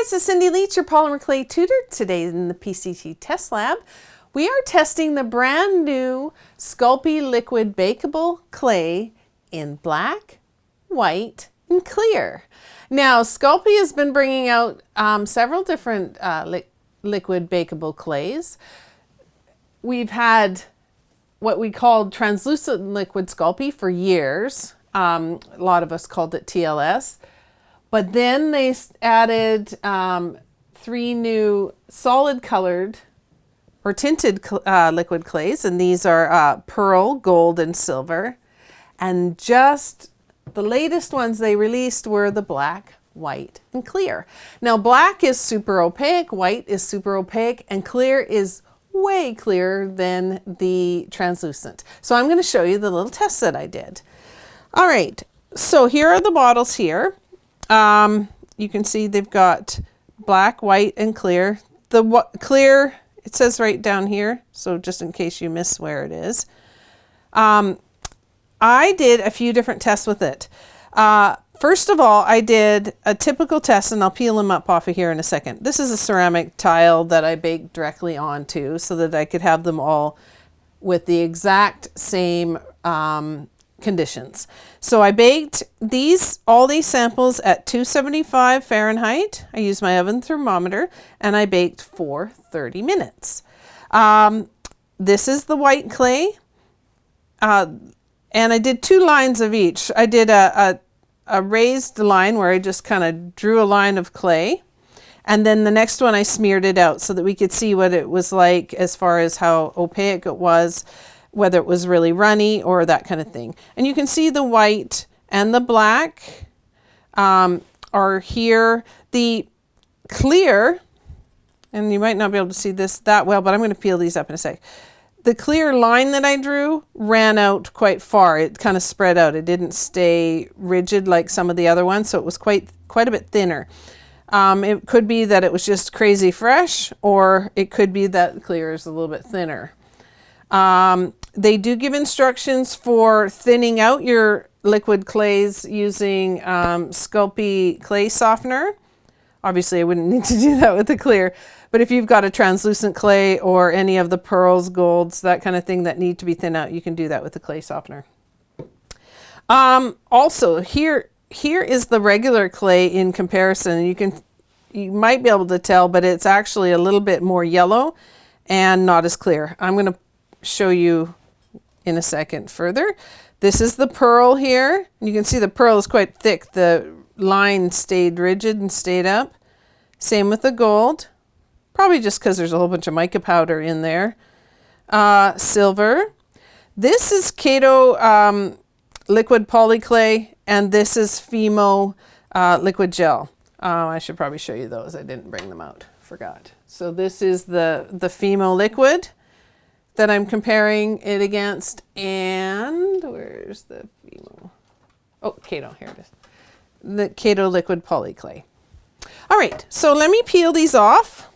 guys, it's Cindy Lietz, your polymer clay tutor. Today in the PCT test lab, we are testing the brand new Sculpey liquid bakeable clay in black, white, and clear. Now, Sculpey has been bringing out several different liquid bakeable clays. We've had what we called translucent liquid Sculpey for years. A lot of us called it TLS. But then they added 3 new solid colored or tinted liquid clays, and these are pearl, gold, and silver. And just the latest ones they released were the black, white, and clear. Now black is super opaque, white is super opaque, and clear is way clearer than the translucent. So I'm going to show you the little test that I did. All right, so here are the bottles here. You can see they've got black, white, and clear. The clear, it says right down here, so just in case you miss where it is. I did a few different tests with it. First of all, I did a typical test, and I'll peel them up off of here in a second. This is a ceramic tile that I baked directly onto so that I could have them all with the exact same conditions. So I baked all these samples at 275 Fahrenheit. I used my oven thermometer, and I baked for 30 minutes. This is the white clay, and I did 2 lines of each. I did a raised line where I just kind of drew a line of clay, and then the next one I smeared it out so that we could see what it was like as far as how opaque it was, whether it was really runny or that kind of thing. And you can see the white and the black are here. The clear, and you might not be able to see this that well, but I'm going to peel these up in a sec. The clear line that I drew ran out quite far. It kind of spread out. It didn't stay rigid like some of the other ones, so it was quite a bit thinner. It could be that it was just crazy fresh, or it could be that clear is a little bit thinner. They do give instructions for thinning out your liquid clays using Sculpey clay softener. Obviously, I wouldn't need to do that with the clear, but if you've got a translucent clay or any of the pearls, golds, that kind of thing that need to be thinned out, you can do that with the clay softener. Also, here is the regular clay in comparison. You might be able to tell, but it's actually a little bit more yellow and not as clear. I'm going to show you in a second further. This is the pearl here. You can see the pearl is quite thick. The line stayed rigid and stayed up. Same with the gold, probably just because there's a whole bunch of mica powder in there. Silver. This is Kato liquid poly clay, and this is Fimo liquid gel. I should probably show you those. I didn't bring them out, forgot. So this is the Fimo liquid that I'm comparing it against, and where's the Fimo? Oh, Kato, here it is. The Kato liquid poly clay. All right, so let me peel these off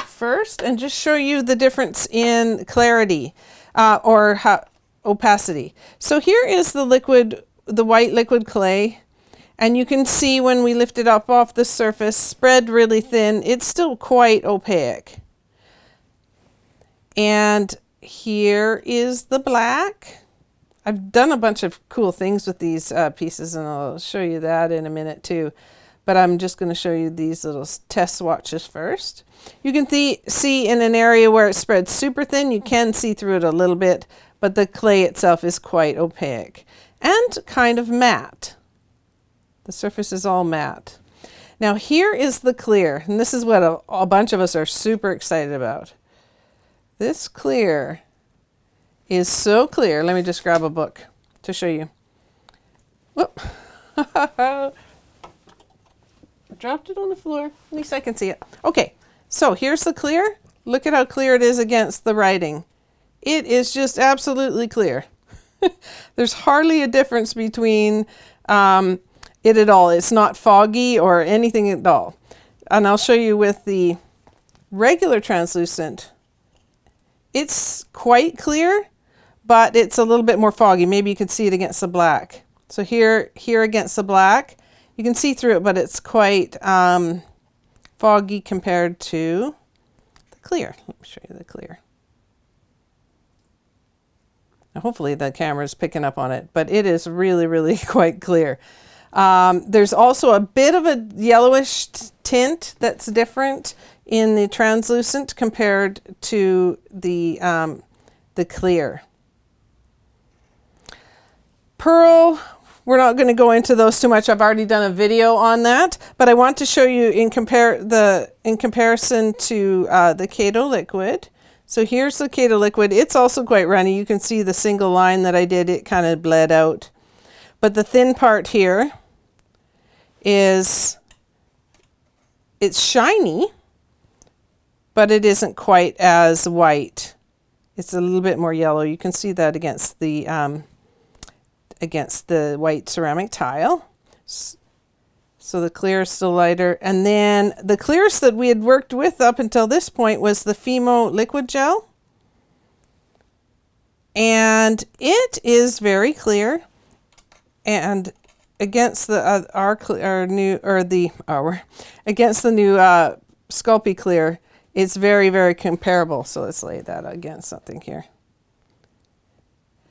first and just show you the difference in clarity or opacity. So here is the white liquid clay, and you can see when we lift it up off the surface, spread really thin, it's still quite opaque. And here is the black. I've done a bunch of cool things with these pieces, and I'll show you that in a minute too. But I'm just going to show you these little test swatches first. You can see in an area where it spreads super thin, you can see through it a little bit, but the clay itself is quite opaque and kind of matte. The surface is all matte. Now here is the clear, and this is what a bunch of us are super excited about. This clear is so clear. Let me just grab a book to show you. Whoop. Dropped it on the floor. At least I can see it. Okay, so here's the clear. Look at how clear it is against the writing. It is just absolutely clear. There's hardly a difference between it at all. It's not foggy or anything at all. And I'll show you with the regular translucent. It's quite clear, but it's a little bit more foggy. Maybe you could see it against the black. So here against the black, You can see through it, but it's quite foggy compared to the clear. Let me show you the clear. Now, hopefully the camera is picking up on it, but it is really, really quite clear. There's also a bit of a yellowish tint that's different in the translucent compared to the clear. Pearl, we're not going to go into those too much. I've already done a video on that, but I want to show you in comparison to the Kato liquid. So here's the Kato liquid. It's also quite runny. You can see the single line that I did, it kind of bled out. But the thin part here is, it's shiny, but it isn't quite as white. It's a little bit more yellow. You can see that against the white ceramic tile. So the clear is still lighter. And then the clearest that we had worked with up until this point was the Fimo liquid gel. And it is very clear. And against the against the new Sculpey clear, it's very, very comparable. So let's lay that against something here.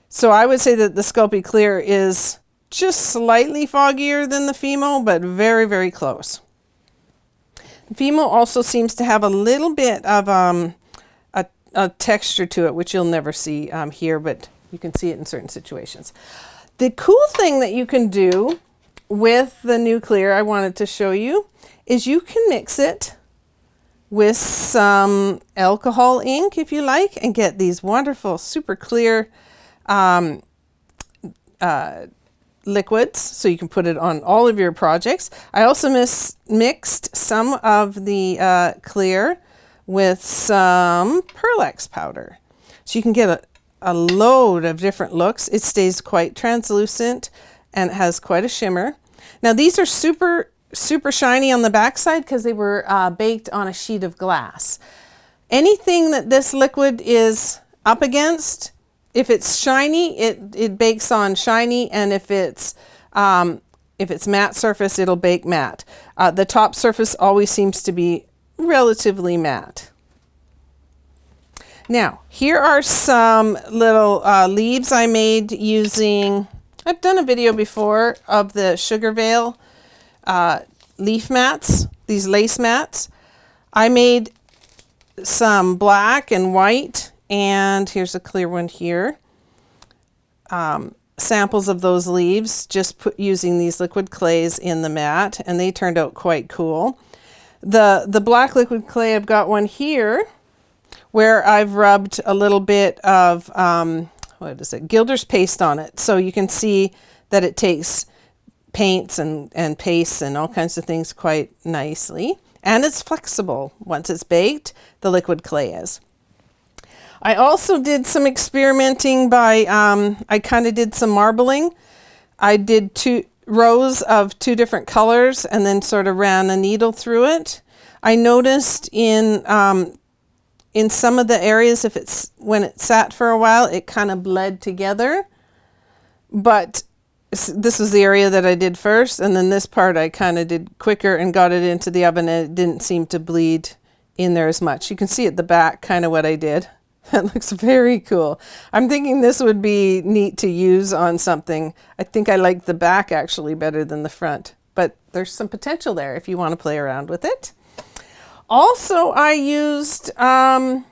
So I would say that the Sculpey clear is just slightly foggier than the Fimo, but very, very close. The Fimo also seems to have a little bit of a texture to it, which you'll never see here, but you can see it in certain situations. The cool thing that you can do with the new clear, I wanted to show you, is you can mix it with some alcohol ink, if you like, and get these wonderful, super clear liquids, so you can put it on all of your projects. I also mixed some of the clear with some Pearl-Ex powder. So you can get a load of different looks. It stays quite translucent and it has quite a shimmer. Now these are super, super shiny on the backside because they were baked on a sheet of glass. Anything that this liquid is up against, if it's shiny, it bakes on shiny, and if it's matte surface, it'll bake matte. The top surface always seems to be relatively matte. Now, here are some little leaves I made using, I've done a video before of the Sugar Veil leaf mats, these lace mats. I made some black and white, and here's a clear one here. Samples of those leaves, just using these liquid clays in the mat, and they turned out quite cool. The black liquid clay, I've got one here where I've rubbed a little bit of, what is it, Gilder's paste on it. So you can see that it takes paints and pastes and all kinds of things quite nicely. And it's flexible. Once it's baked, the liquid clay is. I also did some experimenting by, I kind of did some marbling. I did 2 rows of 2 different colors and then sort of ran a needle through it. I noticed in some of the areas, when it sat for a while, it kind of bled together. But this was the area that I did first, and then this part I kind of did quicker and got it into the oven, and it didn't seem to bleed in there as much. You can see at the back kind of what I did. That looks very cool. I'm thinking this would be neat to use on something. I think I like the back actually better than the front, but there's some potential there if you want to play around with it. Also, I used, I'm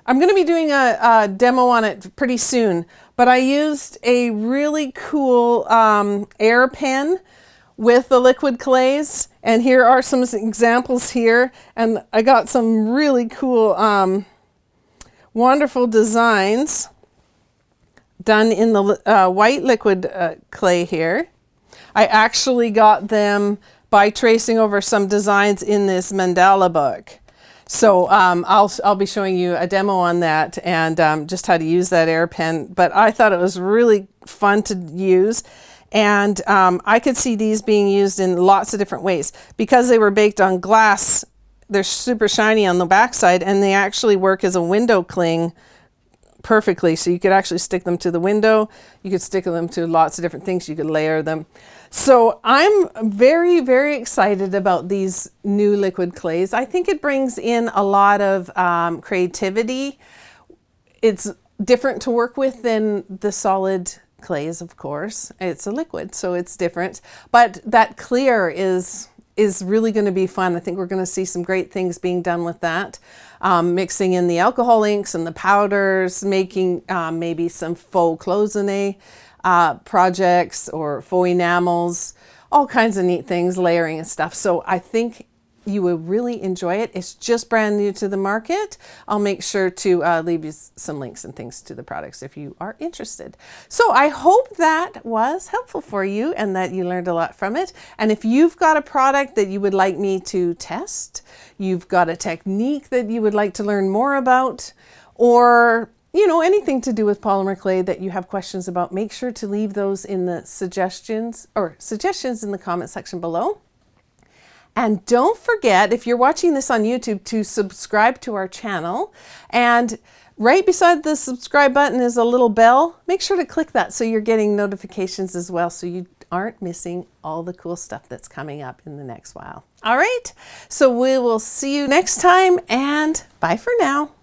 going to be doing a demo on it pretty soon, but I used a really cool air pen with the liquid clays, and here are some examples here, and I got some really cool wonderful designs done in the white liquid clay here. I actually got them by tracing over some designs in this mandala book. So I'll be showing you a demo on that and just how to use that air pen. But I thought it was really fun to use. And I could see these being used in lots of different ways. Because they were baked on glass, they're super shiny on the backside, and they actually work as a window cling perfectly. So you could actually stick them to the window. You could stick them to lots of different things. You could layer them. So I'm very, very excited about these new liquid clays. I think it brings in a lot of creativity. It's different to work with than the solid clays, of course. It's a liquid, so it's different. But that clear is really going to be fun. I think we're going to see some great things being done with that. Mixing in the alcohol inks and the powders, making maybe some faux cloisonné projects or faux enamels, all kinds of neat things, layering and stuff. So I think you will really enjoy it. It's just brand new to the market. I'll make sure to leave you some links and things to the products if you are interested. So I hope that was helpful for you and that you learned a lot from it. And if you've got a product that you would like me to test, you've got a technique that you would like to learn more about, or anything to do with polymer clay that you have questions about, make sure to leave those in the suggestions in the comment section below. And don't forget, if you're watching this on YouTube, to subscribe to our channel. And right beside the subscribe button is a little bell. Make sure to click that so you're getting notifications as well, so you aren't missing all the cool stuff that's coming up in the next while. All right, so we will see you next time, and bye for now.